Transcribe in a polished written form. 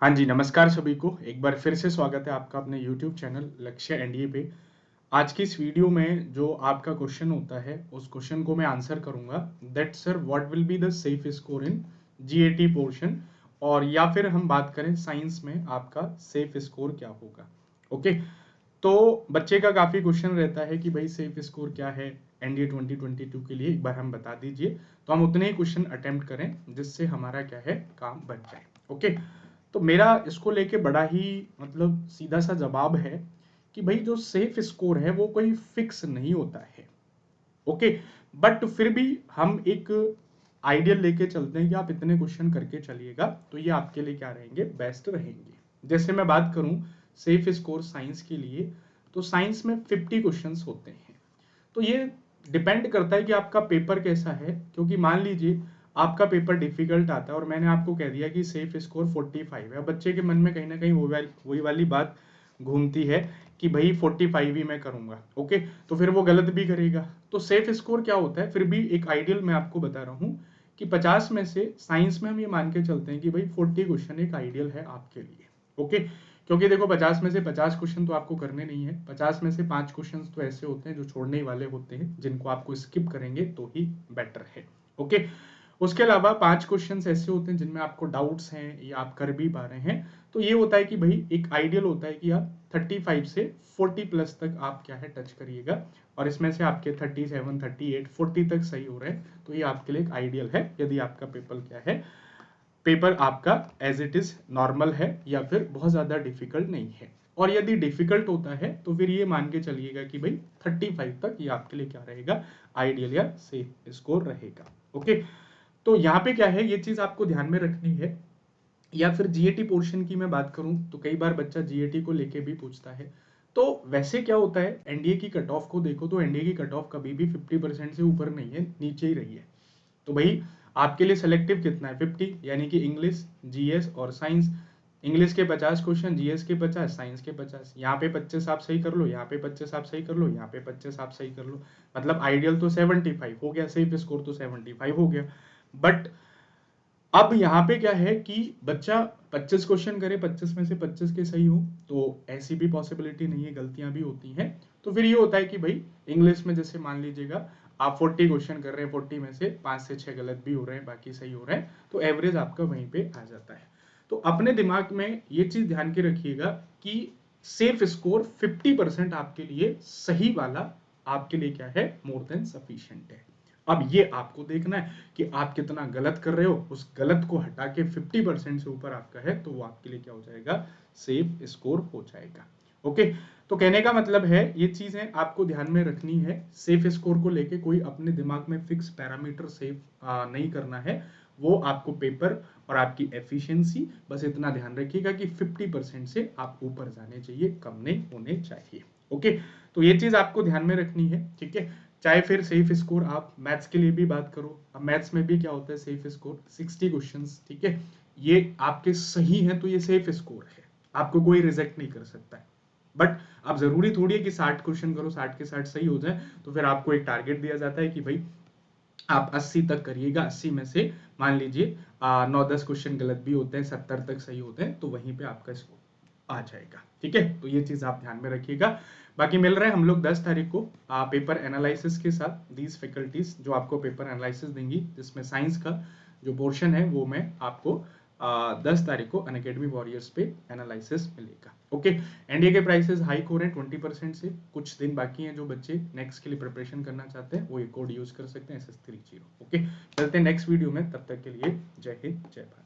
हाँ जी, नमस्कार सभी को। एक बार फिर से स्वागत है आपका अपने यूट्यूब चैनल लक्ष्य एनडीए पे। आज की इस वीडियो में जो आपका क्वेश्चन होता है, उस क्वेश्चन को मैं आंसर करूंगा that sir what will be the safe score in GAT portion, और या फिर हम बात करें साइंस में आपका सेफ स्कोर क्या होगा। ओके, तो बच्चे का काफ़ी क्वेश्चन रहता है कि भाई सेफ स्कोर क्या है एनडीए 2022 के लिए, एक बार हम बता दीजिए। तो हम उतने ही क्वेश्चन अटेम्प्ट करें जिससे हमारा क्या है, काम बन जाए। ओके, तो मेरा इसको लेके बड़ा ही मतलब सीधा सा जवाब है कि भाई जो सेफ स्कोर है वो कोई फिक्स नहीं होता है। ओके, बट फिर भी हम एक आइडियल लेके चलते हैं कि आप इतने क्वेश्चन करके चलिएगा तो ये आपके लिए क्या रहेंगे, बेस्ट रहेंगे। जैसे मैं बात करूं सेफ स्कोर साइंस के लिए, तो साइंस में 50 क्वेश्चंस होते हैं। तो ये डिपेंड करता है कि आपका पेपर कैसा है, क्योंकि मान लीजिए आपका पेपर डिफिकल्ट आता है और मैंने आपको कह दिया कि सेफ स्कोर 45 है, बच्चे के मन में कहीं ना कहीं वही वाली बात घूमती है कि भाई 45 ही मैं करूंगा। ओके, तो फिर वो गलत भी करेगा। तो सेफ स्कोर क्या होता है, फिर भी एक आइडियल मैं आपको बता रहा हूँ कि 50 में से साइंस में हम ये मान के चलते हैं कि भाई 40 क्वेश्चन एक आइडियल है आपके लिए। ओके, क्योंकि देखो 50 में से 50 क्वेश्चन तो आपको करने नहीं है, 50 में से 5 क्वेश्चन तो ऐसे होते हैं जो छोड़ने ही वाले होते हैं, जिनको आपको स्किप करेंगे तो ही बेटर है। ओके, उसके अलावा 5 क्वेश्चन ऐसे होते हैं जिनमें आपको डाउट्स हैं या आप कर भी पा रहे हैं। तो ये होता है कि भाई एक आइडियल होता है कि आप 35 से 40 प्लस तक आप क्या है टच करिएगा, और इसमें से आपके 37, 38, 40 तक सही हो रहे हैं तो ये आपके लिए एक आइडियल है। यदि आपका पेपर क्या है, पेपर आपका एज इट इज नॉर्मल है या फिर बहुत ज़्यादा डिफिकल्ट नहीं है। और यदि डिफिकल्ट होता है तो फिर ये मान के चलिएगा कि भाई 35 तक ये आपके लिए क्या रहेगा, आइडियल या सेफ स्कोर रहेगा। ओके, तो यहाँ पे क्या है, ये चीज़ आपको ध्यान में रखनी है। या फिर जीएटी पोर्शन की मैं बात करूं तो कई बार बच्चा जीएटी को लेके भी पूछता है। तो वैसे क्या होता है, एनडीए की कट ऑफ को देखो तो एनडीए की कट ऑफ कभी भी 50% से ऊपर नहीं है, नीचे ही रही है। तो भाई आपके लिए सेलेक्टिव कितना है, 50, यानी कि इंग्लिश, जीएस और साइंस। इंग्लिश के 50 क्वेश्चन, जीएस के 50, साइंस के 50। यहाँ पे 25 आप सही कर लो, यहाँ पे 25 आप सही कर लो, यहाँ पे 25 आप सही कर लो। मतलब आइडियल तो 75 हो गया, सेफ स्कोर तो 75 हो गया। बट अब यहाँ पे क्या है कि बच्चा 25 क्वेश्चन करे, 25 में से 25 के सही हो, तो ऐसी भी पॉसिबिलिटी नहीं है, गलतियां भी होती हैं। तो फिर ये होता है कि भाई इंग्लिश में जैसे मान लीजिएगा आप 40 क्वेश्चन कर रहे हैं, 40 में से 5 से 6 गलत भी हो रहे हैं, बाकी सही हो रहे हैं, तो एवरेज आपका वहीं पे आ जाता है। तो अपने दिमाग में ये चीज ध्यान के रखिएगा कि सेफ स्कोर 50% आपके लिए सही वाला आपके लिए क्या है, मोर देन सफिशिएंट है। अब ये आपको देखना है कि आप कितना गलत कर रहे हो, उस गलत को हटा के 50% से ऊपर आपका है तो वो आपके लिए क्या हो जाएगा, सेफ स्कोर हो जाएगा। ओके, तो कहने का मतलब है ये चीजें आपको ध्यान में रखनी है। सेफ स्कोर को लेके कोई अपने दिमाग में फिक्स पैरामीटर सेफ नहीं करना है, वो आपको पेपर और आपकी एफिशिएंसी, बस इतना ध्यान रखिएगा कि 50% से आप ऊपर जाने चाहिए, कम नहीं होने चाहिए। ओके, तो ये चीज आपको ध्यान में रखनी है, ठीक है। चाहे फिर सेफ स्कोर आप मैथ्स के लिए भी बात करो, अब मैथ्स में भी क्या होता है, सेफ स्कोर 60 क्वेश्चंस, ठीक है। ये आपके सही हैं तो ये सेफ स्कोर है, आपको कोई रिजेक्ट नहीं कर सकता है। बट अब जरूरी थोड़ी है कि 60 क्वेश्चन करो, 60 के 60 सही हो जाए, तो फिर आपको एक टारगेट दिया जाता है कि भाई आप 80 तक करिएगा। 80 में से मान लीजिए 9-10 क्वेश्चन गलत भी होते हैं, 70 तक सही होते हैं, तो वहीं पे आपका स्कोर आ जाएगा, ठीक है। तो ये चीज आप ध्यान में रखिएगा। बाकी मिल रहे हैं हम लोग 10 तारीख को पेपर एनालिसिस के साथ, दीज फैकल्टीज जो आपको पेपर एनालिसिस देंगी, जिसमें साइंस का जो पोर्शन है वो मैं आपको 10 तारीख को अनअकैडमी वॉरियर्स पे एनालिसिस मिलेगा। ओके, एनडीए के प्राइसेस हाइक हो रहे हैं 20% से, कुछ दिन बाकी हैं। जो बच्चे नेक्स्ट के लिए प्रिपरेशन करना चाहते हैं वो ये कोड यूज कर सकते हैं, SS30। ओके, चलते हैं नेक्स्ट वीडियो में, तब तक के लिए जय हिंद, जय भारत।